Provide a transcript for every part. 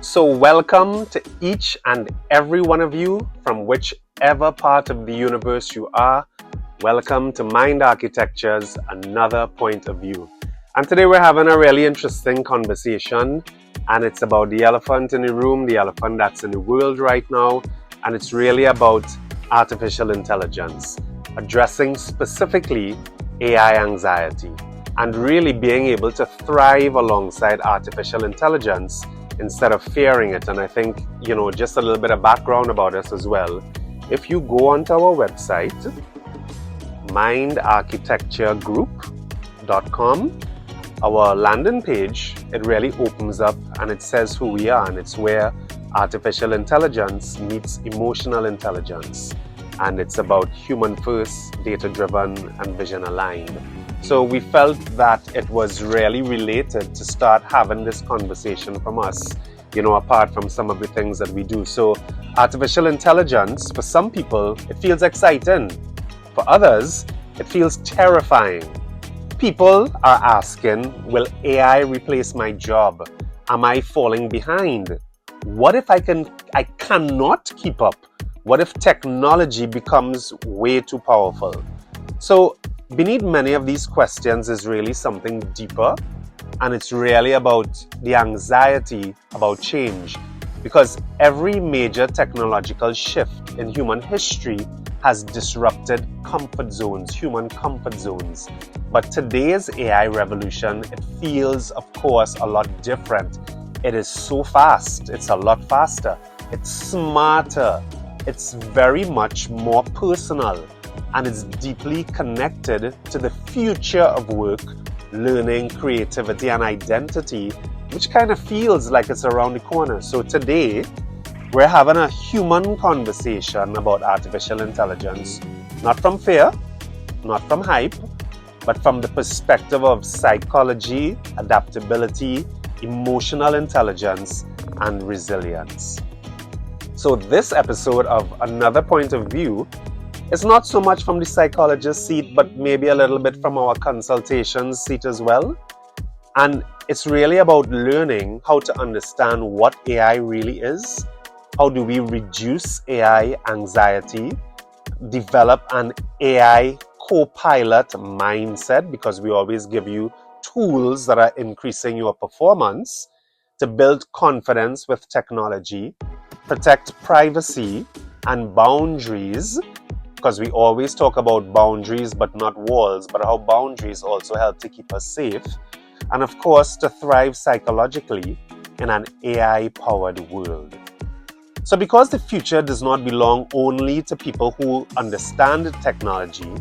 So, welcome to each and every one of you from whichever part of the universe you are. Welcome to Mind Architecture's Another Point of View. And today we're having a really interesting conversation, and it's about the elephant in the room, the elephant that's in the world right now, and it's really about artificial intelligence, addressing specifically AI anxiety, and really being able to thrive alongside artificial intelligence instead of fearing it. And I think, just a little bit of background about us as well. If you go onto our website, mindarchitecturegroup.com, our landing page, it really opens up and it says who we are, and it's where artificial intelligence meets emotional intelligence. And it's about human first, data driven, and vision aligned. So we felt that it was really related to start having this conversation from us, apart from some of the things that we do. So artificial intelligence, for some people, it feels exciting. For others, it feels terrifying. People are asking, will AI replace my job? Am I falling behind? What if I cannot keep up? What if technology becomes way too powerful? So beneath many of these questions is really something deeper, and it's really about the anxiety about change, because every major technological shift in human history has disrupted human comfort zones. But today's AI revolution, it feels, of course, a lot different. It is so fast, it's a lot faster, it's smarter, it's very much more personal, and it's deeply connected to the future of work, learning, creativity, and identity, which kind of feels like it's around the corner. So today, we're having a human conversation about artificial intelligence, not from fear, not from hype, but from the perspective of psychology, adaptability, emotional intelligence, and resilience. So this episode of Another Point of View is not so much from the psychologist seat, but maybe a little bit from our consultation seat as well. And it's really about learning how to understand what AI really is. How do we reduce AI anxiety, develop an AI co-pilot mindset, because we always give you tools that are increasing your performance, to build confidence with technology, protect privacy and boundaries, because we always talk about boundaries but not walls, but how boundaries also help to keep us safe, and of course to thrive psychologically in an AI-powered world. So because the future does not belong only to people who understand technology,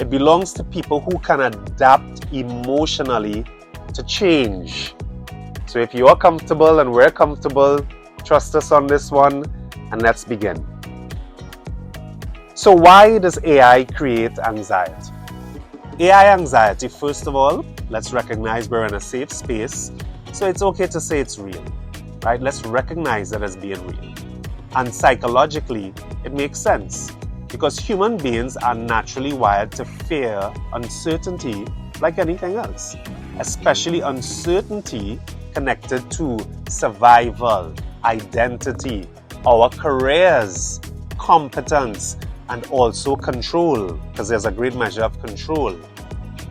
it belongs to people who can adapt emotionally to change. So if you are comfortable and we're comfortable, trust us on this one, and let's begin. So why does AI create anxiety? AI anxiety, first of all, let's recognize we're in a safe space, so it's okay to say it's real, right? Let's recognize it as being real. And psychologically, it makes sense, because human beings are naturally wired to fear uncertainty like anything else, especially uncertainty connected to survival, identity, our careers, competence, and also control, because there's a great measure of control.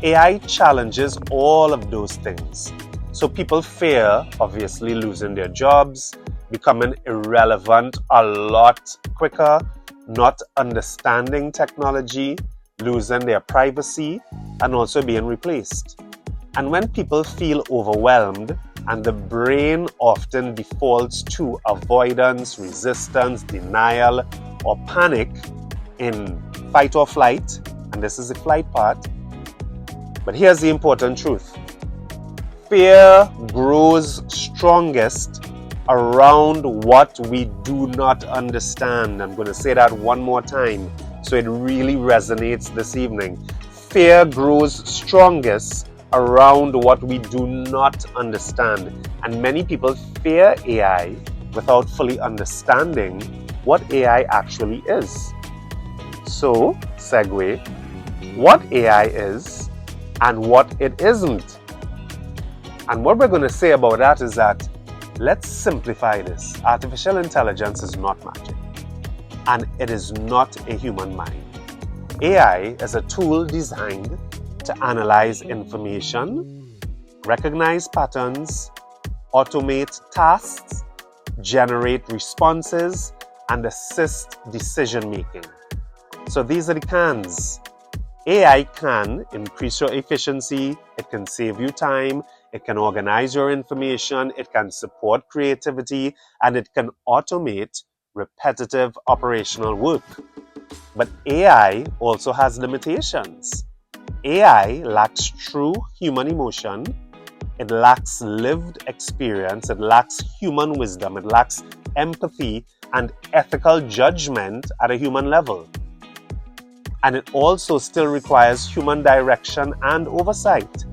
AI challenges all of those things. So people fear, obviously, losing their jobs, becoming irrelevant a lot quicker, not understanding technology, losing their privacy, and also being replaced. And when people feel overwhelmed, and the brain often defaults to avoidance, resistance, denial, or panic in fight or flight, and this is the flight part. But here's the important truth. Fear grows strongest around what we do not understand. I'm going to say that one more time so it really resonates this evening. Fear grows strongest around what we do not understand. And many people fear AI without fully understanding what AI actually is. So, segue, what AI is and what it isn't. And what we're going to say about that is that Let's simplify this. Artificial intelligence is not magic, and it is not a human mind. AI is a tool designed to analyze information, recognize patterns, automate tasks, generate responses, and assist decision making. So these are the cans. AI can increase your efficiency, it can save you time, it can organize your information, it can support creativity, and it can automate repetitive operational work. But AI also has limitations. AI lacks true human emotion, it lacks lived experience, it lacks human wisdom, it lacks empathy and ethical judgment at a human level. And it also still requires human direction and oversight.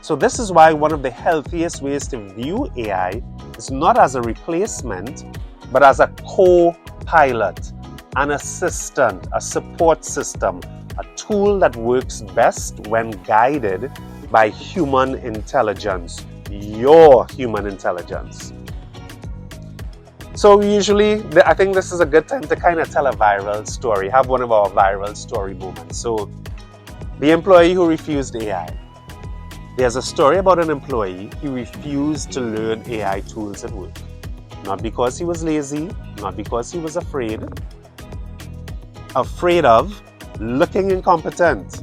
So this is why one of the healthiest ways to view AI is not as a replacement, but as a co-pilot, an assistant, a support system, a tool that works best when guided by human intelligence, your human intelligence. So usually, I think this is a good time to kind of tell a viral story, have one of our viral story moments. So the employee who refused AI. There's a story about an employee who refused to learn AI tools at work. Not because he was lazy, not because he was afraid of looking incompetent,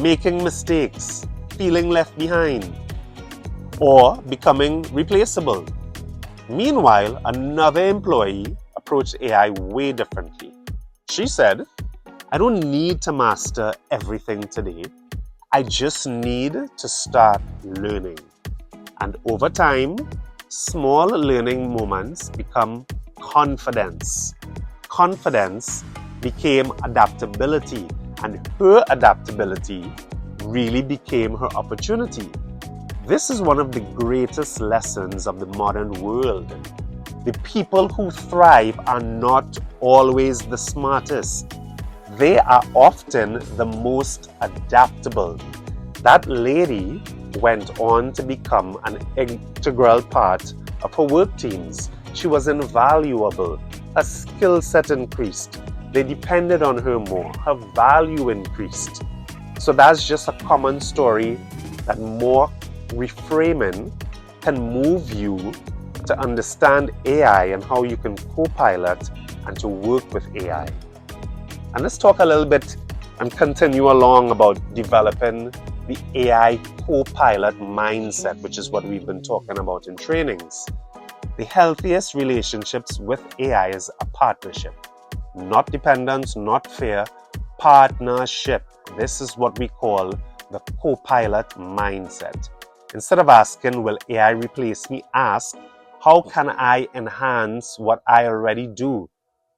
making mistakes, feeling left behind, or becoming replaceable. Meanwhile, another employee approached AI way differently. She said, I don't need to master everything today. I just need to start learning. And over time, small learning moments become confidence. Confidence became adaptability, and her adaptability really became her opportunity. This is one of the greatest lessons of the modern world. The people who thrive are not always the smartest. They are often the most adaptable. That lady went on to become an integral part of her work teams. She was invaluable. Her skill set increased. They depended on her more. Her value increased. So that's just a common story that more reframing can move you to understand AI and how you can co-pilot and to work with AI. And let's talk a little bit and continue along about developing the AI co-pilot mindset, which is what we've been talking about in trainings. The healthiest relationships with AI is a partnership. Not dependence, not fear, partnership. This is what we call the co-pilot mindset. Instead of asking, will AI replace me? Ask, how can I enhance what I already do?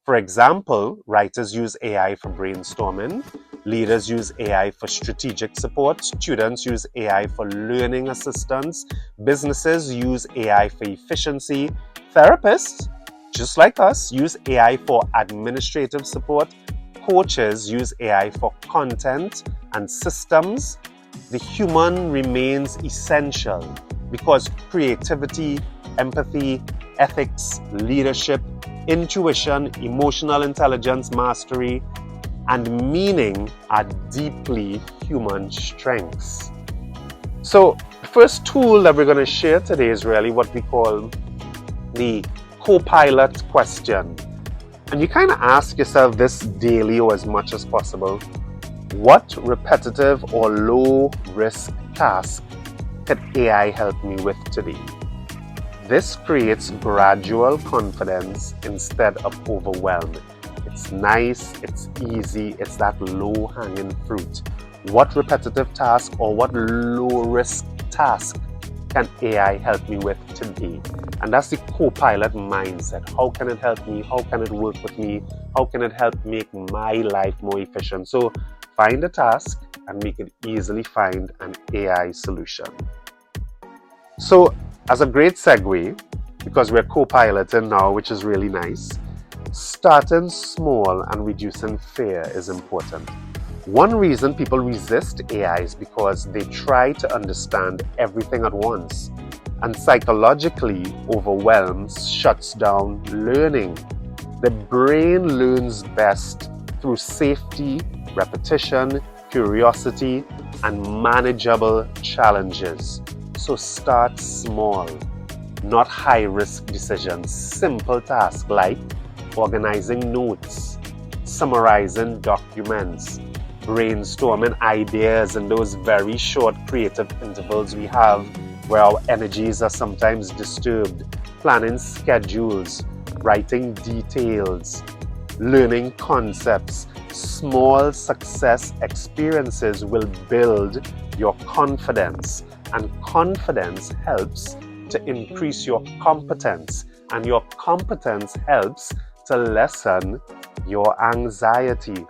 For example, writers use AI for brainstorming, leaders use AI for strategic support, students use AI for learning assistance, businesses use AI for efficiency, therapists, just like us, use AI for administrative support, coaches use AI for content and systems. The human remains essential because creativity, empathy, ethics, leadership, intuition, emotional intelligence, mastery, and meaning are deeply human strengths. So the first tool that we're going to share today is really what we call the co-pilot question. And you kind of ask yourself this daily or as much as possible. What repetitive or low-risk task can AI help me with today? This creates gradual confidence instead of overwhelm. It's nice, it's easy, it's that low-hanging fruit. What repetitive task or what low-risk task can AI help me with today? And that's the co-pilot mindset. How can it help me? How can it work with me? How can it help make my life more efficient? So find a task and make it easily find an AI solution. So as a great segue, because we're co-piloting now, which is really nice, starting small and reducing fear is important. One reason people resist AI is because they try to understand everything at once. And psychologically, overwhelm shuts down learning. The brain learns best through safety, repetition, curiosity, and manageable challenges. So start small, not high-risk decisions. Simple tasks like organizing notes, summarizing documents, brainstorming ideas in those very short creative intervals we have where our energies are sometimes disturbed, planning schedules, writing details, learning concepts. Small success experiences will build your confidence, and confidence helps to increase your competence, and your competence helps to lessen your anxiety.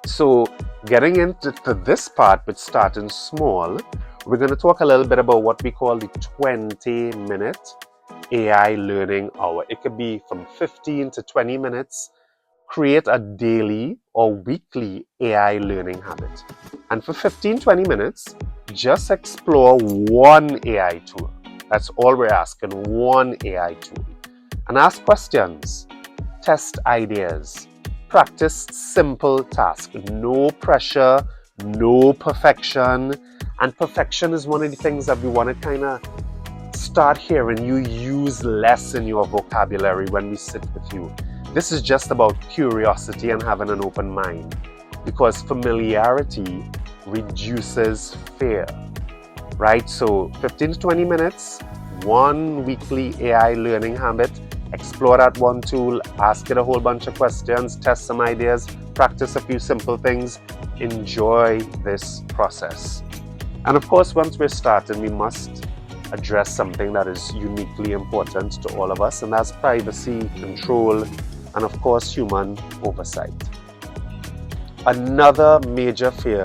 So getting into this part with starting small, we're going to talk a little bit about what we call the 20-minute AI learning hour. It could be from 15 to 20 minutes. Create a daily or weekly AI learning habit. And for 15-20 minutes, just explore one AI tool. That's all we're asking, one AI tool. And ask questions, test ideas, practice simple tasks. No pressure, no perfection. And perfection is one of the things that we want to kind of start hearing you use less in your vocabulary when we sit with you. This is just about curiosity and having an open mind, because familiarity reduces fear, right? So 15 to 20 minutes, one weekly AI learning habit. Explore that one tool, ask it a whole bunch of questions, test some ideas, practice a few simple things. Enjoy this process. And of course, once we're starting, we must address something that is uniquely important to all of us, and that's privacy, control, and of course, human oversight. Another major fear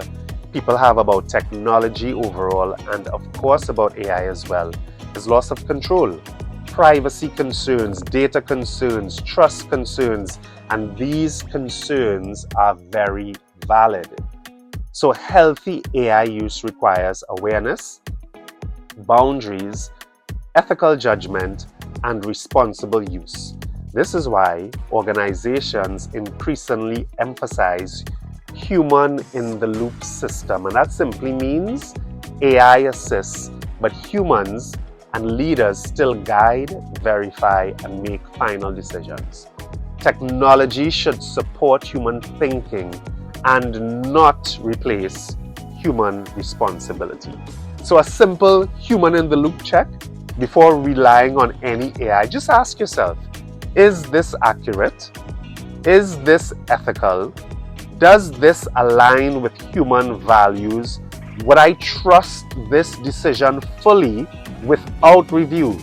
people have about technology overall, and of course about AI as well, is loss of control. Privacy concerns, data concerns, trust concerns, and these concerns are very valid. So healthy AI use requires awareness, boundaries, ethical judgment, and responsible use. This is why organizations increasingly emphasize human-in-the-loop system, and that simply means AI assists, but humans and leaders still guide, verify, and make final decisions. Technology should support human thinking and not replace human responsibility. So a simple human-in-the-loop check before relying on any AI. Just ask yourself, is this accurate? Is this ethical? Does this align with human values? Would I trust this decision fully without review?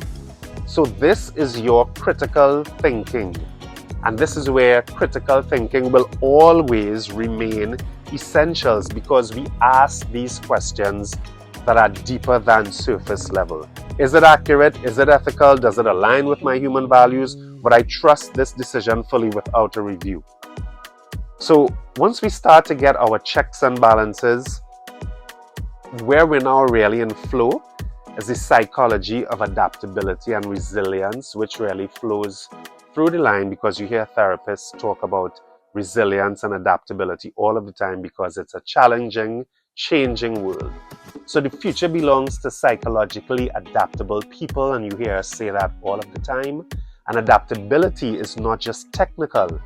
So this is your critical thinking. And this is where critical thinking will always remain essentials, because we ask these questions that are deeper than surface level. Is it accurate? Is it ethical? Does it align with my human values? Would I trust this decision fully without a review? So once we start to get our checks and balances, where we're now really in flow is the psychology of adaptability and resilience, which really flows through the line, because you hear therapists talk about resilience and adaptability all of the time, because it's a challenging, changing world. So the future belongs to psychologically adaptable people, and you hear us say that all of the time. And adaptability is not just technical,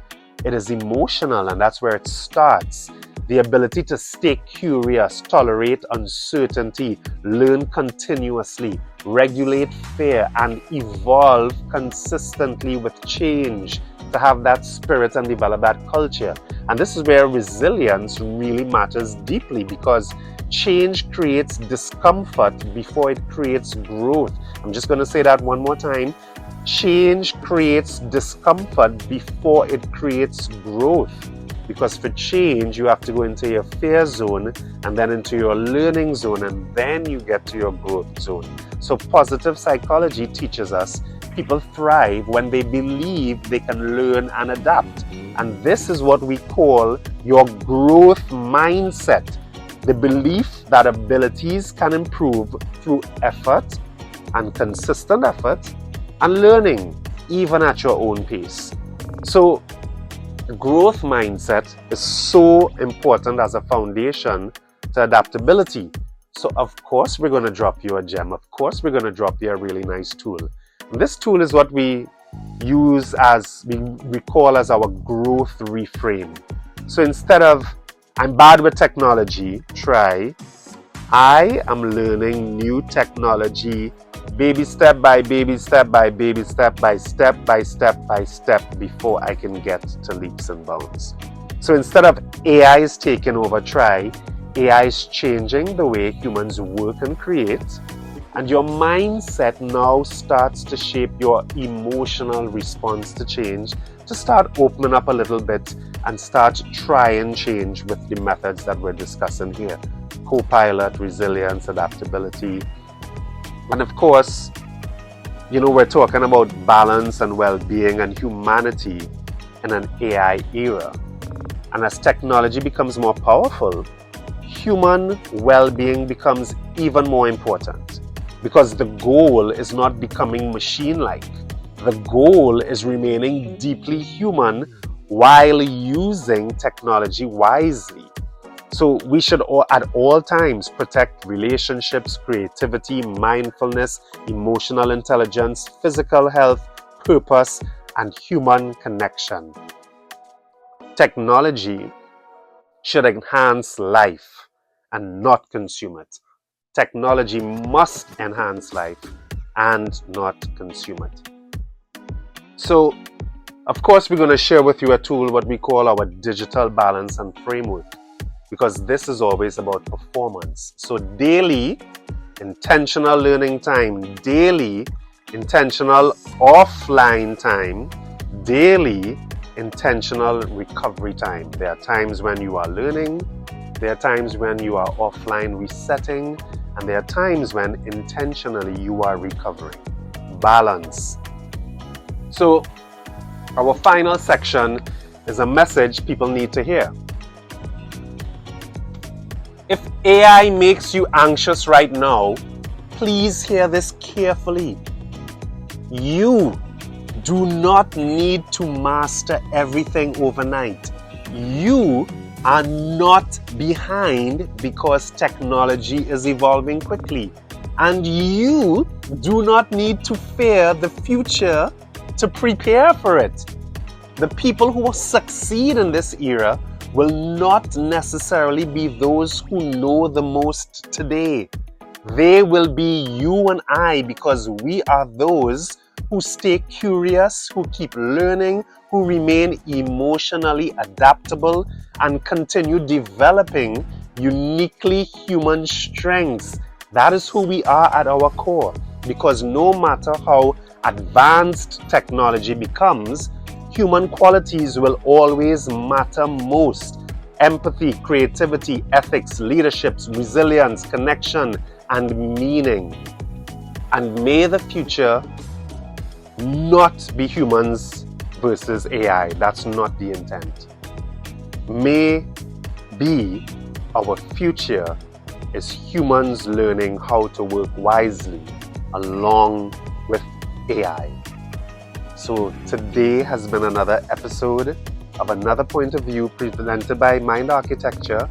it is emotional, and that's where it starts. The ability to stay curious, tolerate uncertainty, learn continuously, regulate fear, and evolve consistently with change, to have that spirit and develop that culture. And this is where resilience really matters deeply, because change creates discomfort before it creates growth. I'm just going to say that one more time. Change creates discomfort before it creates growth. Because for change, you have to go into your fear zone and then into your learning zone, and then you get to your growth zone. So positive psychology teaches us people thrive when they believe they can learn and adapt. And this is what we call your growth mindset. The belief that abilities can improve through effort, and consistent effort and learning even at your own pace. So growth mindset is so important as a foundation to adaptability. So of course we're going to drop you a gem. Of course we're going to drop you a really nice tool. And this tool is what we use as, we call as our growth reframe. So instead of I'm bad with technology, try I am learning new technology baby step by baby step by baby step by step by step by step before I can get to leaps and bounds. So instead of AI is taking over, try AI is changing the way humans work and create, and your mindset now starts to shape your emotional response to change, to start opening up a little bit and start try and change with the methods that we're discussing here. Copilot, resilience, adaptability. And of course, we're talking about balance and well-being and humanity in an AI era. And as technology becomes more powerful, human well-being becomes even more important, because the goal is not becoming machine-like. The goal is remaining deeply human while using technology wisely. So we should at all times protect relationships, creativity, mindfulness, emotional intelligence, physical health, purpose, and human connection. Technology should enhance life and not consume it. Technology must enhance life and not consume it. So, of course, we're going to share with you a tool, what we call our digital balance and framework, because this is always about performance. So daily intentional learning time, daily intentional offline time, daily intentional recovery time. There are times when you are learning, there are times when you are offline resetting, and there are times when intentionally you are recovering. Balance. So our final section is a message people need to hear. If AI makes you anxious right now, please hear this carefully. You do not need to master everything overnight. You are not behind because technology is evolving quickly. And you do not need to fear the future to prepare for it. The people who will succeed in this era will not necessarily be those who know the most today. They will be you and I, because we are those who stay curious, who keep learning, who remain emotionally adaptable, and continue developing uniquely human strengths. That is who we are at our core, because no matter how advanced technology becomes, human qualities will always matter most. Empathy, creativity, ethics, leadership, resilience, connection, and meaning. And may the future not be humans versus AI. That's not the intent. May be our future is humans learning how to work wisely along with AI. So today has been another episode of Another Point of View presented by Mind Architecture,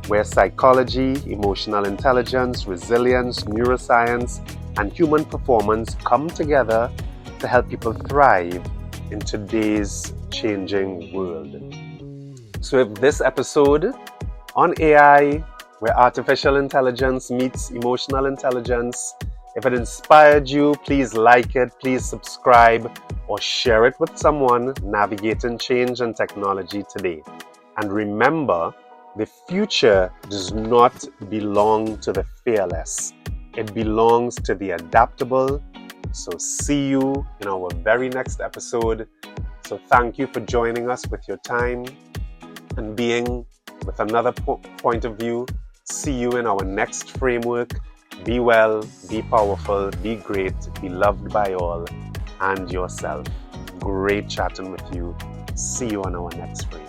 where psychology, emotional intelligence, resilience, neuroscience, and human performance come together to help people thrive in today's changing world. So if this episode on AI, where artificial intelligence meets emotional intelligence, if it inspired you, please like it, please subscribe, or share it with someone navigating change and technology today. And remember, the future does not belong to the fearless. It belongs to the adaptable. So see you in our very next episode. So thank you for joining us with your time and being with another point of view. See you in our next framework. Be well, be powerful, be great, be loved by all and yourself. Great chatting with you. See you on our next frame.